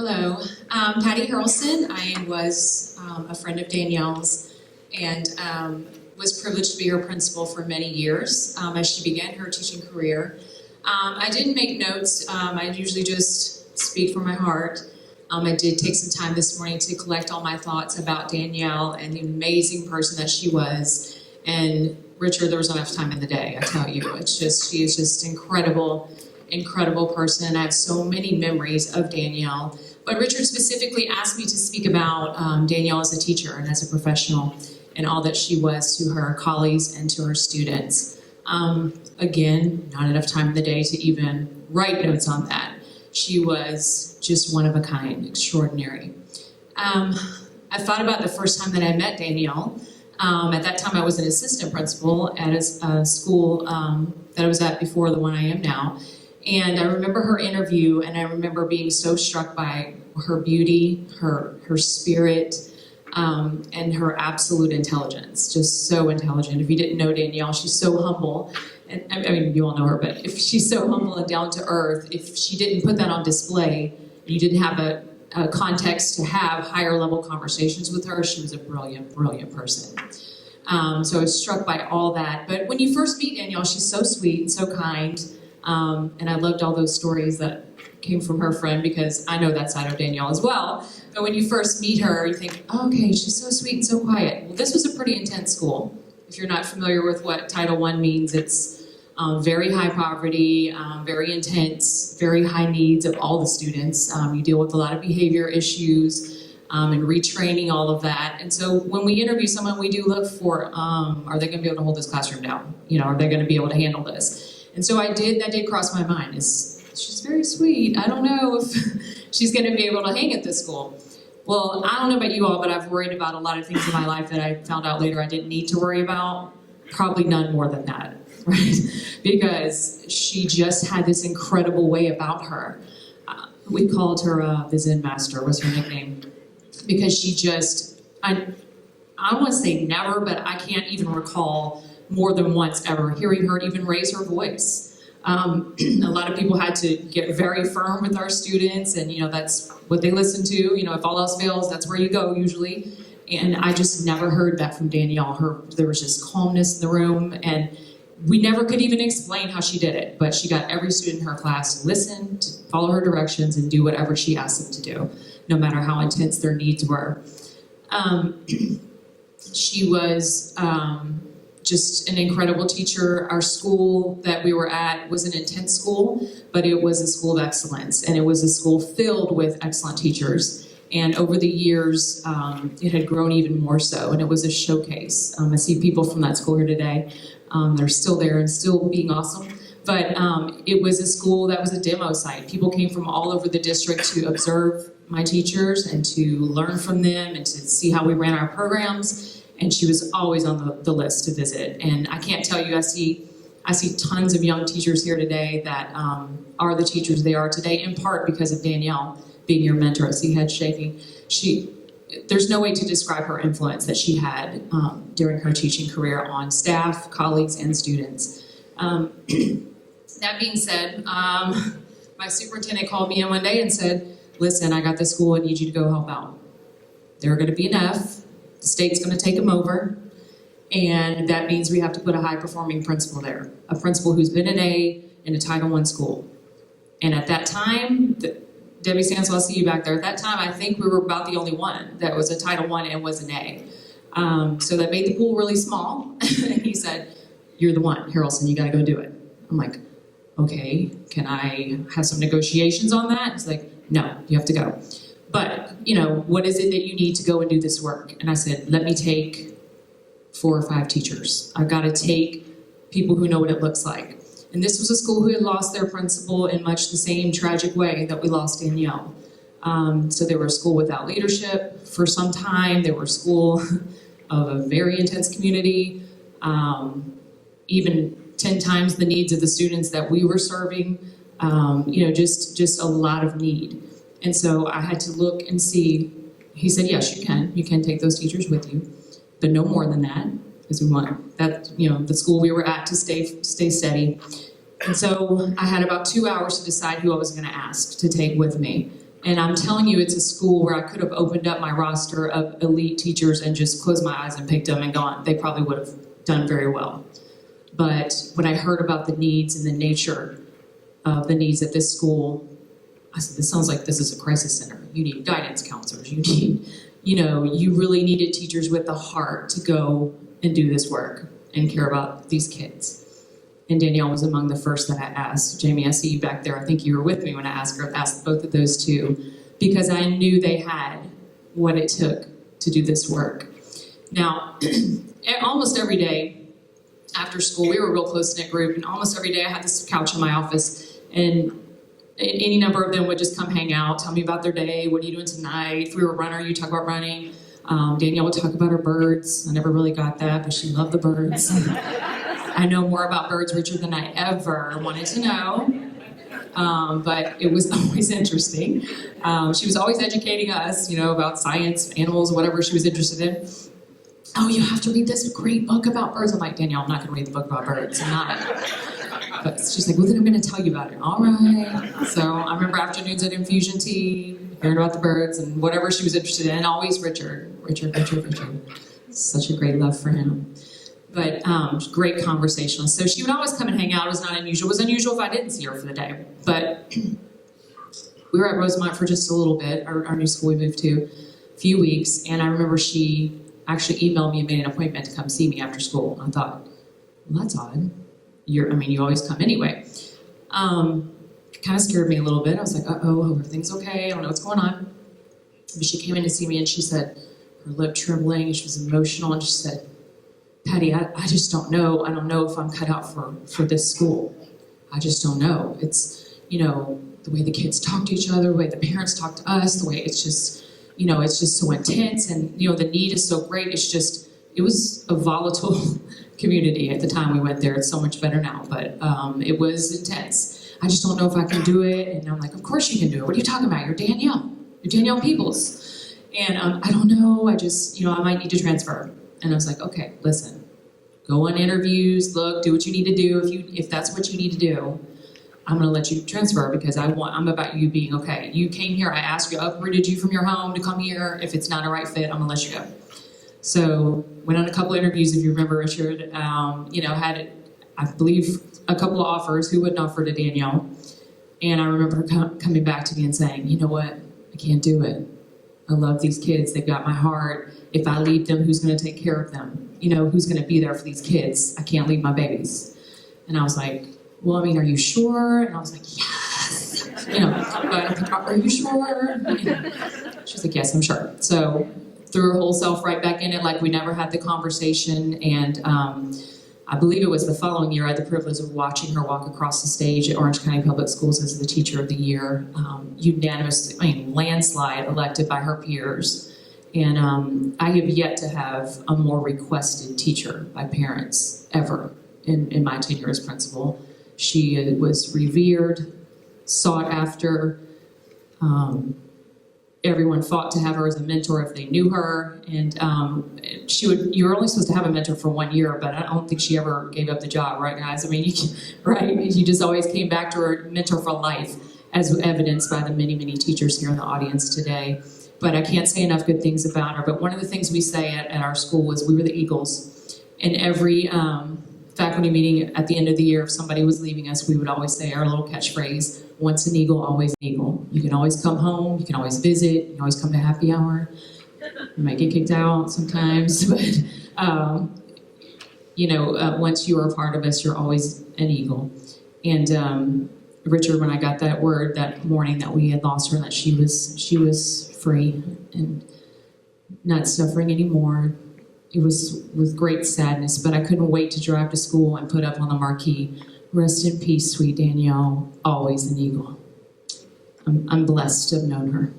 Hello, Patty Harrelson. I was a friend of Danielle's and was privileged to be her principal for many years as she began her teaching career. I didn't make notes. I usually just speak from my heart. I did take some time this morning to collect all my thoughts about Danielle and the amazing person that she was. And Richard, there was not enough time in the day, I tell you. She is just incredible person. I have so many memories of Danielle. But Richard specifically asked me to speak about Danielle as a teacher and as a professional and all that she was to her colleagues and to her students. Again, not enough time in the day to even write notes on that. She was just one of a kind, extraordinary. I thought about the first time that I met Danielle. At that time I was an assistant principal at a school that I was at before the one I am now. And I remember her interview, and I remember being so struck by her beauty, her spirit, and her absolute intelligence. Just so intelligent. If you didn't know Danielle, she's so humble. And I mean, you all know her, but if she's so humble and down to earth, if she didn't put that on display, you didn't have a context to have higher level conversations with her, she was a brilliant person. So I was struck by all that. But when you first meet Danielle, she's so sweet and so kind. And I loved all those stories that came from her friend because I know that side of Danielle as well. But when you first meet her, you think, oh, okay, she's so sweet and so quiet. Well, this was a pretty intense school. If you're not familiar with what Title I means, it's very high poverty, very intense, very high needs of all the students. You deal with a lot of behavior issues and retraining, all of that. And so when we interview someone, we do look for, are they going to be able to hold this classroom down? Are they going to be able to handle this? And so that did cross my mind. She's very sweet. I don't know if she's going to be able to hang at this school. Well, I don't know about you all, but I've worried about a lot of things in my life that I found out later I didn't need to worry about. Probably none more than that, right? Because she just had this incredible way about her. We called her the Zen Master was her nickname. Because she just, I don't want to say never, but I can't even recall more than once ever hearing her even raise her voice. A lot of people had to get very firm with our students, and that's what they listen to. If all else fails, that's where you go usually. And I just never heard that from Danielle. There was just calmness in the room, and we never could even explain how she did it. But she got every student in her class to listen, to follow her directions, and do whatever she asked them to do, no matter how intense their needs were. She was just an incredible teacher. Our school that we were at was an intense school, but it was a school of excellence, and it was a school filled with excellent teachers. And over the years, it had grown even more so, and it was a showcase. I see people from that school here today that are still there and still being awesome. But it was a school that was a demo site. People came from all over the district to observe my teachers and to learn from them and to see how we ran our programs. And she was always on the list to visit. And I can't tell you, I see tons of young teachers here today that are the teachers they are today, in part because of Danielle being your mentor. I see head shaking. There's no way to describe her influence that she had during her teaching career on staff, colleagues, and students. That being said, my superintendent called me in one day and said, listen, I got this school, I need you to go help out. There are going to be enough. The state's going to take them over, and that means we have to put a high-performing principal there, a principal who's been an A in a Title I school. And at that time, Debbie Stansel, I see you back there. At that time, I think we were about the only one that was a Title I and was an A. So that made the pool really small. And he said, you're the one, Harrelson, you got to go do it. I'm like, okay, can I have some negotiations on that? He's like, no, you have to go. But, what is it that you need to go and do this work? And I said, let me take 4 or 5 teachers. I've got to take people who know what it looks like. And this was a school who had lost their principal in much the same tragic way that we lost Danielle. So they were a school without leadership for some time. They were a school of a very intense community, even 10 times the needs of the students that we were serving, just a lot of need. And so I had to look and see. He said, yes, you can take those teachers with you, but no more than that, because we want that, the school we were at to stay steady. And so I had about 2 hours to decide who I was going to ask to take with me. And I'm telling you, it's a school where I could have opened up my roster of elite teachers and just closed my eyes and picked them and gone. They probably would have done very well. But when I heard about the needs and the nature of the needs at this school, I said, this sounds like this is a crisis center. You need guidance counselors. You need, you really needed teachers with the heart to go and do this work and care about these kids. And Danielle was among the first that I asked. Jamie, I see you back there. I think you were with me when I asked both of those two, because I knew they had what it took to do this work. Now, almost every day after school, we were a real close-knit group, and almost every day I had this couch in my office, and any number of them would just come hang out, tell me about their day, what are you doing tonight? If we were a runner, you talk about running. Danielle would talk about her birds. I never really got that, but she loved the birds. I know more about birds, Richard, than I ever wanted to know, but it was always interesting. She was always educating us, about science, animals, whatever she was interested in. Oh, you have to read this great book about birds. I'm like, Danielle, I'm not going to read the book about birds. I'm not. But she's like, well, then I'm going to tell you about it. All right. So I remember afternoons at infusion tea, hearing about the birds and whatever she was interested in. And always Richard. Such a great love for him. But great conversationalist. So she would always come and hang out. It was not unusual. It was unusual if I didn't see her for the day. But we were at Rosemont for just a little bit, our new school we moved to, a few weeks. And I remember she actually emailed me and made an appointment to come see me after school. I thought, well, that's odd. You always come anyway. Kind of scared me a little bit. I was like, uh-oh, hope everything's okay. I don't know what's going on. But she came in to see me and she said, her lip trembling, and she was emotional, and she said, Patty, I just don't know. I don't know if I'm cut out for this school. I just don't know. It's, the way the kids talk to each other, the way the parents talk to us, the way it's just, it's just so intense, and, the need is so great. It was a volatile community at the time we went there. It's so much better now, but it was intense. I just don't know if I can do it. And I'm like, of course you can do it. What are you talking about? You're Danielle. You're Danielle Peoples. And I don't know. I just, I might need to transfer. And I was like, okay, listen, go on interviews, look, do what you need to do. If that's what you need to do, I'm going to let you transfer, because I'm about you being okay. You came here, I asked you, uprooted you from your home to come here. If it's not a right fit, I'm going to let you go. So went on a couple of interviews, if you remember, Richard, had, I believe, a couple of offers. Who wouldn't offer to Danielle? And I remember her coming back to me and saying, you know what, I can't do it. I love these kids. They've got my heart. If I leave them, who's going to take care of them? Who's going to be there for these kids? I can't leave my babies. And I was like, well, are you sure? And I was like, yes. But I think, are you sure? She was like, yes, I'm sure. So threw her whole self right back in it like we never had the conversation. And I believe it was the following year I had the privilege of watching her walk across the stage at Orange County Public Schools as the Teacher of the Year, unanimously, landslide elected by her peers. And I have yet to have a more requested teacher by parents ever in my tenure as principal. She was revered, sought after. Everyone fought to have her as a mentor if they knew her, and you were only supposed to have a mentor for 1 year, but I don't think she ever gave up the job, right, guys? You just always came back to her mentor for life, as evidenced by the many, many teachers here in the audience today. But I can't say enough good things about her. But one of the things we say at our school was we were the Eagles. And every faculty meeting at the end of the year, if somebody was leaving us, we would always say our little catchphrase, once an Eagle, always an Eagle. You can always come home, you can always visit, you can always come to happy hour. You might get kicked out sometimes, but once you are a part of us, you're always an Eagle. And Richard, when I got that word that morning that we had lost her, that she was free and not suffering anymore, it was with great sadness, but I couldn't wait to drive to school and put up on the marquee, rest in peace, sweet Danielle, always an Eagle. I'm blessed to have known her.